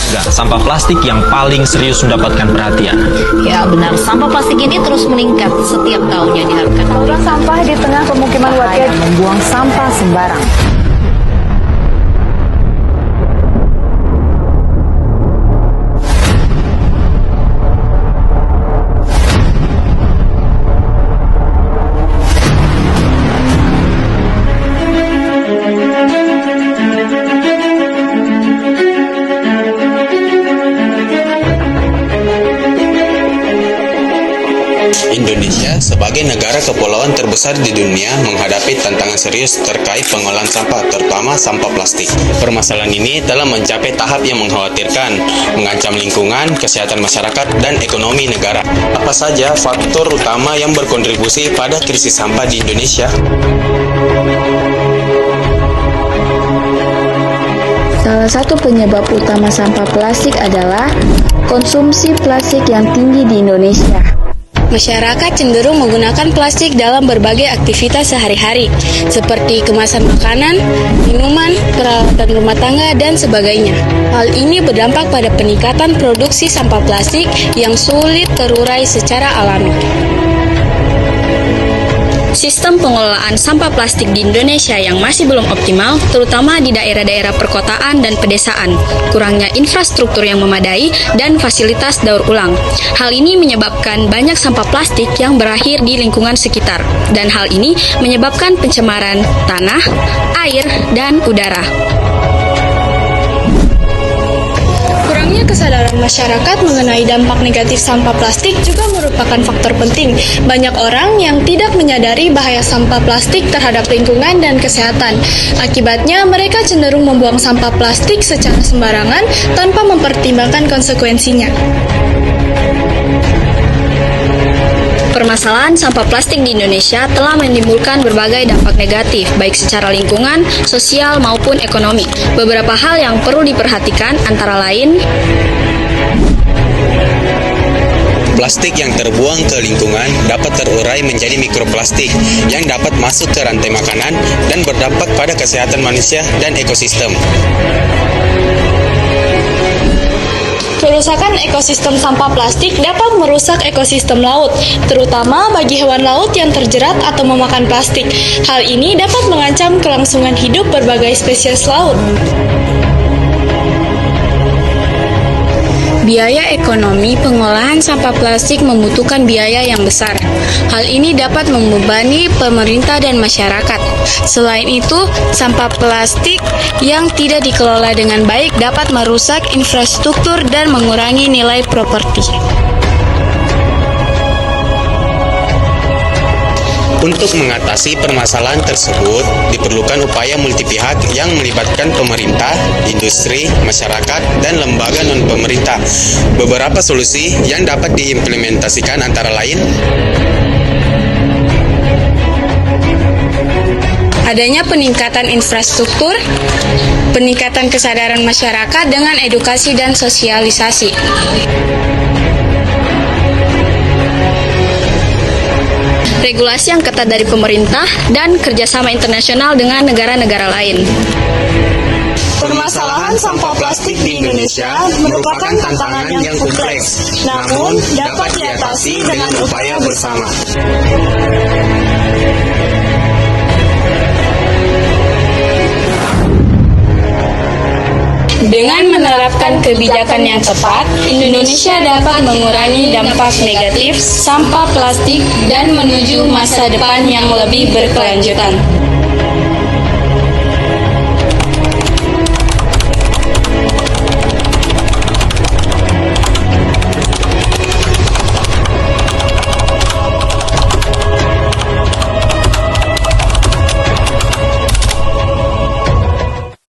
sampah plastik yang paling serius mendapatkan perhatian. Ya benar, sampah plastik ini terus meningkat setiap tahunnya diharapkan. Saluran sampah di tengah pemukiman warga membuang sampah sembarang. Indonesia sebagai negara kepulauan terbesar di dunia menghadapi tantangan serius terkait pengolahan sampah, terutama sampah plastik. Permasalahan ini telah mencapai tahap yang mengkhawatirkan, mengancam lingkungan, kesehatan masyarakat, dan ekonomi negara. Apa saja faktor utama yang berkontribusi pada krisis sampah di Indonesia? Salah satu penyebab utama sampah plastik adalah konsumsi plastik yang tinggi di Indonesia. Masyarakat cenderung menggunakan plastik dalam berbagai aktivitas sehari-hari, seperti kemasan makanan, minuman, peralatan rumah tangga, dan sebagainya. Hal ini berdampak pada peningkatan produksi sampah plastik yang sulit terurai secara alami. Sistem pengelolaan sampah plastik di Indonesia yang masih belum optimal, terutama di daerah-daerah perkotaan dan pedesaan, kurangnya infrastruktur yang memadai, dan fasilitas daur ulang. Hal ini menyebabkan banyak sampah plastik yang berakhir di lingkungan sekitar, dan hal ini menyebabkan pencemaran tanah, air, dan udara. Kurangnya kesadaran masyarakat mengenai dampak negatif sampah plastik juga merupakan faktor penting. Banyak orang yang tidak menyadari bahaya sampah plastik terhadap lingkungan dan kesehatan. Akibatnya, mereka cenderung membuang sampah plastik secara sembarangan tanpa mempertimbangkan konsekuensinya. Permasalahan sampah plastik di Indonesia telah menimbulkan berbagai dampak negatif, baik secara lingkungan, sosial, maupun ekonomi. Beberapa hal yang perlu diperhatikan antara lain: plastik yang terbuang ke lingkungan dapat terurai menjadi mikroplastik yang dapat masuk ke rantai makanan dan berdampak pada kesehatan manusia dan ekosistem. Kerusakan ekosistem sampah plastik dapat merusak ekosistem laut, terutama bagi hewan laut yang terjerat atau memakan plastik. Hal ini dapat mengancam kelangsungan hidup berbagai spesies laut. biaya ekonomi pengolahan sampah plastik membutuhkan biaya yang besar. Hal ini dapat membebani pemerintah dan masyarakat. Selain itu, sampah plastik yang tidak dikelola dengan baik dapat merusak infrastruktur dan mengurangi nilai properti. Untuk mengatasi permasalahan tersebut, diperlukan upaya multipihak yang melibatkan pemerintah, industri, masyarakat, dan lembaga non-pemerintah. Beberapa solusi yang dapat diimplementasikan antara lain: adanya peningkatan infrastruktur, peningkatan kesadaran masyarakat dengan edukasi dan sosialisasi. Regulasi yang ketat dari pemerintah dan kerjasama internasional dengan negara-negara lain. Permasalahan sampah plastik di Indonesia merupakan tantangan yang kompleks, namun dapat diatasi dengan upaya bersama. Dengan menerapkan kebijakan yang tepat, Indonesia dapat mengurangi dampak negatif sampah plastik dan menuju masa depan yang lebih berkelanjutan.